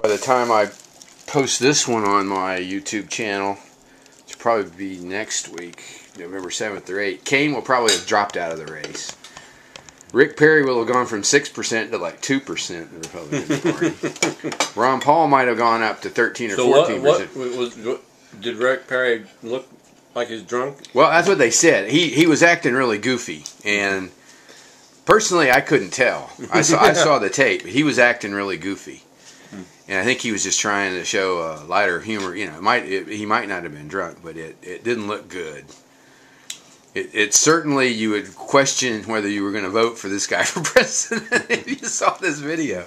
By the time I post this one on my YouTube channel, which will probably be next week, November 7th or 8th, Cain will probably have dropped out of the race. Rick Perry will have gone from 6% to like 2% in the Republican Party. Ron Paul might have gone up to 13 or 14%. What did Rick Perry look like he's drunk? Well, that's what they said. He was acting really goofy, and personally, I couldn't tell. I saw the tape. He was acting really goofy, and I think he was just trying to show a lighter humor. You know, he might not have been drunk, but it didn't look good. It certainly, you would question whether you were going to vote for this guy for president if you saw this video.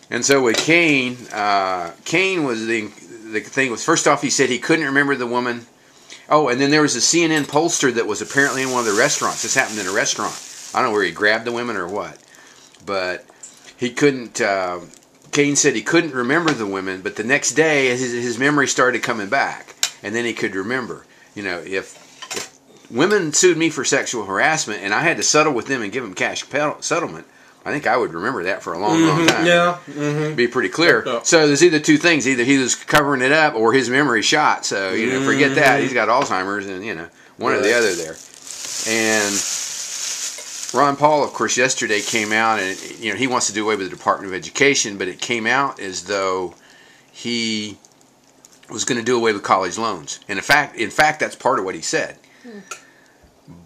And so with Cain, Cain was the thing was, first off, he said he couldn't remember the woman. Oh, and then there was a CNN pollster that was apparently in one of the restaurants. This happened in a restaurant. I don't know where he grabbed the women or what, but he couldn't. Cain said he couldn't remember the women, but the next day his memory started coming back, and then he could remember. You know, if women sued me for sexual harassment and I had to settle with them and give them cash settlement, I think I would remember that for a long, long time. Yeah. Be pretty clear. So there's either two things. Either he was covering it up or his memory shot. So, you know, forget that. He's got Alzheimer's and, you know, one or the other there. And Ron Paul, of course, yesterday came out and, you know, he wants to do away with the Department of Education, but it came out as though he was going to do away with college loans. And in fact, that's part of what he said.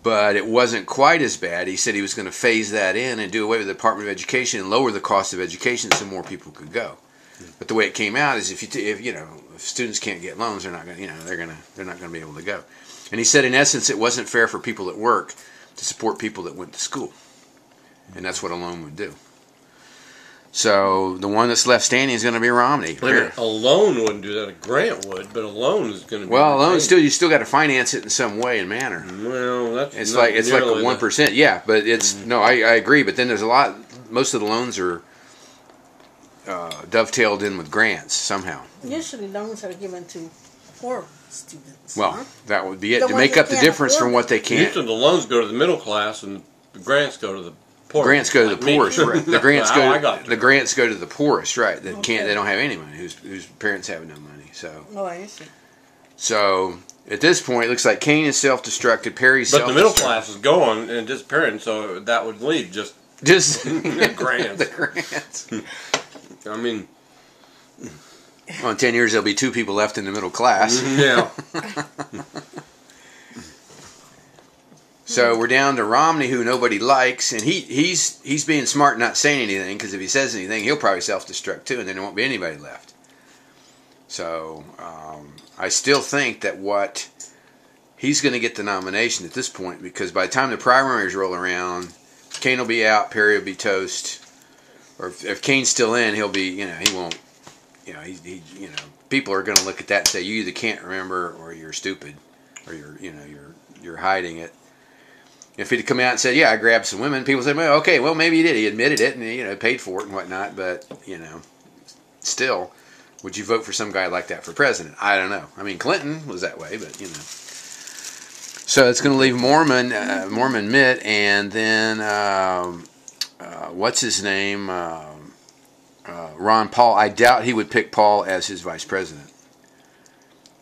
But it wasn't quite as bad. He said he was going to phase that in and do away with the Department of Education and lower the cost of education so more people could go. But the way it came out is if students can't get loans, they're not going they're not going to be able to go. And he said in essence it wasn't fair for people that work to support people that went to school, and that's what a loan would do. So the one that's left standing is going to be Romney. A loan wouldn't do that. A grant would, but a loan is going to be. Well, a loan you still got to finance it in some way and manner. Well, it's like a 1%. Yeah, but it's no. I agree. But then there's a lot. Most of the loans are dovetailed in with grants somehow. Usually, loans are given to poor students. Well, that would be it to make up the difference from what they can't. Usually, the loans go to the middle class, and the grants go to the poor. Grants go to the poorest, right? The grants go to the poorest, right? That can't. They don't have any money. Whose parents have no money. So. Oh, I see. So at this point, it looks like Cain is self-destructed. Perry's self-destructed. But the middle class is going and disappearing, so that would leave just the grants. The grants. I mean, well, in 10 years there'll be 2 people left in the middle class. Yeah. So we're down to Romney, who nobody likes, and he's being smart, not saying anything, because if he says anything, he'll probably self-destruct too, and then there won't be anybody left. So I still think that he's going to get the nomination at this point, because by the time the primaries roll around, Cain will be out, Perry will be toast, or if Cain's still in, he'll be, he won't, people are going to look at that and say, you either can't remember, or you're stupid, or you're hiding it. If he'd come out and said, yeah, I grabbed some women, people say, well, okay, well, maybe he did. He admitted it and, paid for it and whatnot. But, still, would you vote for some guy like that for president? I don't know. I mean, Clinton was that way, but, So it's going to leave Mormon Mitt, and then, what's his name? Ron Paul. I doubt he would pick Paul as his vice president.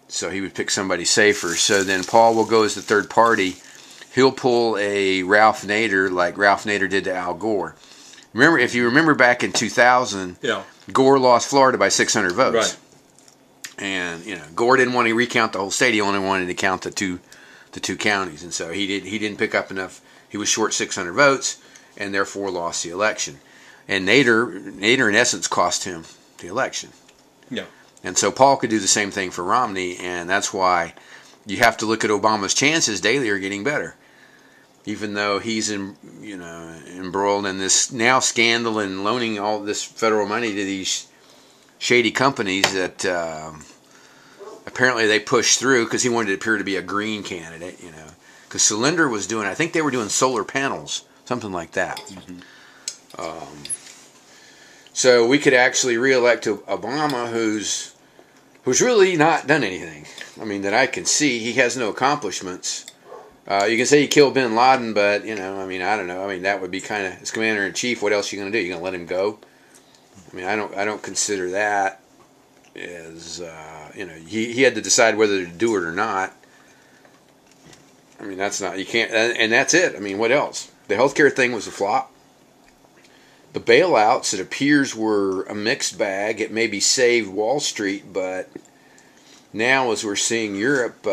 So he would pick somebody safer. So then Paul will go as the third party. He'll pull a Ralph Nader like Ralph Nader did to Al Gore. If you remember back in 2000, Gore lost Florida by 600 votes. Right. And Gore didn't want to recount the whole state. He only wanted to count the two counties, and so he didn't pick up enough. He was short 600 votes, and therefore lost the election. And Nader in essence cost him the election. Yeah. And so Paul could do the same thing for Romney, and that's why you have to look at Obama's chances daily are getting better. Even though he's embroiled in this now scandal and loaning all this federal money to these shady companies that apparently they pushed through because he wanted to appear to be a green candidate, Because Cylinder was doing, I think they were doing solar panels, something like that. Mm-hmm. So we could actually reelect Obama, who's really not done anything. I mean, that I can see. He has no accomplishments. You can say he killed bin Laden, but, I don't know. I mean, that would be kind of, as commander-in-chief, what else are you going to do? You going to let him go? I mean, I don't consider that as he had to decide whether to do it or not. I mean, that's not, you can't, and that's it. I mean, what else? The healthcare thing was a flop. The bailouts, it appears, were a mixed bag. It maybe saved Wall Street, but now as we're seeing Europe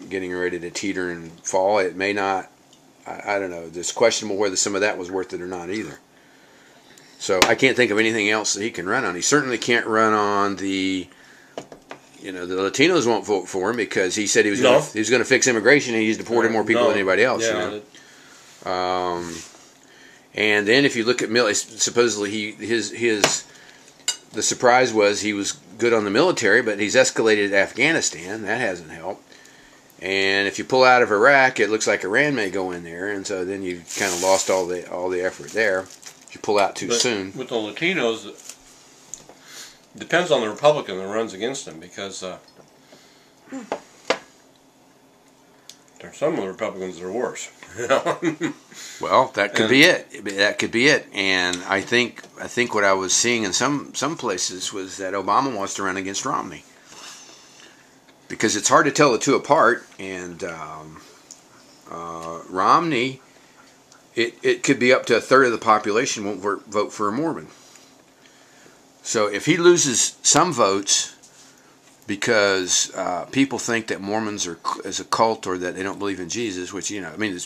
getting ready to teeter and fall, it may not, I don't know. It's questionable whether some of that was worth it or not either. So I can't think of anything else that he can run on. He certainly can't run on the Latinos won't vote for him because he said he was going to fix immigration and he's deported more people than anybody else. Yeah. And then if you look at supposedly the surprise was he was good on the military, but he's escalated Afghanistan. That hasn't helped. And if you pull out of Iraq, it looks like Iran may go in there, and so then you kind of lost all the effort there. If you pull out too soon. With the Latinos, it depends on the Republican that runs against them, because there's some of the Republicans that are worse. Well, that could be it. That could be it. And I think what I was seeing in some places was that Obama wants to run against Romney, because it's hard to tell the two apart. And Romney, it could be up to a third of the population won't vote for a Mormon. So if he loses some votes because people think that Mormons are as a cult or that they don't believe in Jesus, which,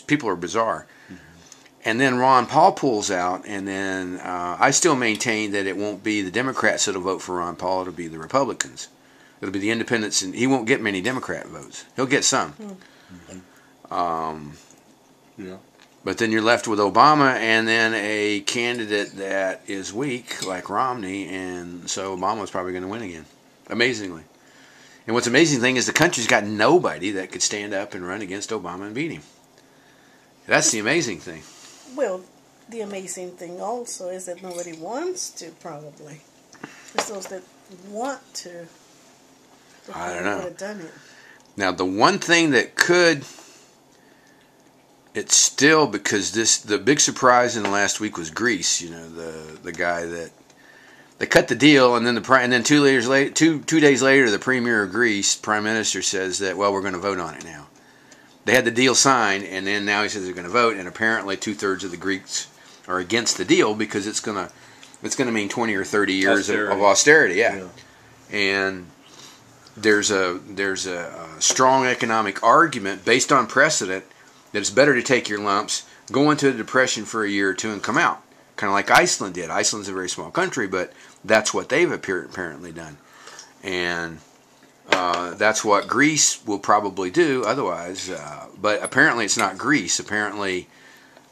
people are bizarre. Mm-hmm. And then Ron Paul pulls out, and then I still maintain that it won't be the Democrats that'll vote for Ron Paul, it'll be the Republicans. It'll be the independents, and he won't get many Democrat votes. He'll get some. Mm-hmm. Yeah. But then you're left with Obama and then a candidate that is weak, like Romney, and so Obama's probably going to win again, amazingly. And what's amazing thing is the country's got nobody that could stand up and run against Obama and beat him. That's the amazing thing. Well, the amazing thing also is that nobody wants to, probably. It's those that want to. I don't know. Would have done it. Now, the one thing that could... It's still, because the big surprise in the last week was Greece. The guy that they cut the deal, and then 2 days later, the premier of Greece, prime minister, says that we're going to vote on it now. They had the deal signed, and then now he says they're going to vote, and apparently 2/3 of the Greeks are against the deal because it's going to mean 20 or 30 years of austerity. Yeah. And there's a strong economic argument based on precedent that it's better to take your lumps, go into a depression for a year or two, and come out. Kind of like Iceland did. Iceland's a very small country, but that's what they've apparently done. And that's what Greece will probably do otherwise. But apparently it's not Greece. Apparently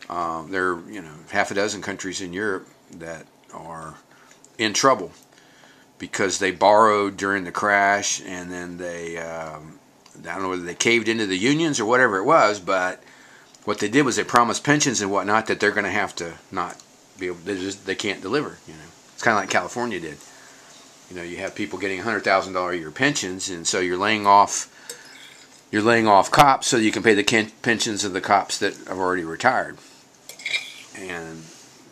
there are half a dozen countries in Europe that are in trouble because they borrowed during the crash, and then they, I don't know whether they caved into the unions or whatever it was, but what they did was they promised pensions and whatnot that they're going to have to not be able, they can't deliver. It's kind of like California did. You have people getting $100,000 a year pensions, and so you're laying off cops so you can pay the pensions of the cops that have already retired. And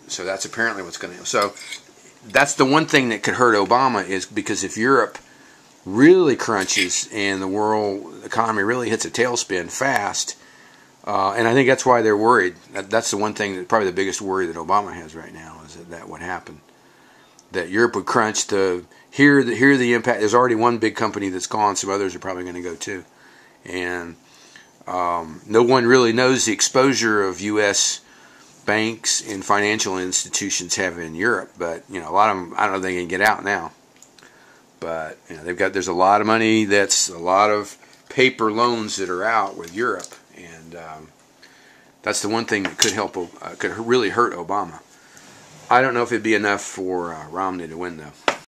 so that's apparently what's going to. So that's the one thing that could hurt Obama, is because if Europe really crunches and the world economy really hits a tailspin fast. And I think that's why they're worried. That's the one thing, probably the biggest worry that Obama has right now, is that would happen. That Europe would crunch to hear the impact. There's already one big company that's gone. Some others are probably going to go too. And no one really knows the exposure of U.S. banks and financial institutions have in Europe. But a lot of them, I don't know if they can get out now. But there's a lot of money. That's a lot of paper loans that are out with Europe. And that's the one thing that could really hurt Obama. I don't know if it'd be enough for Romney to win, though.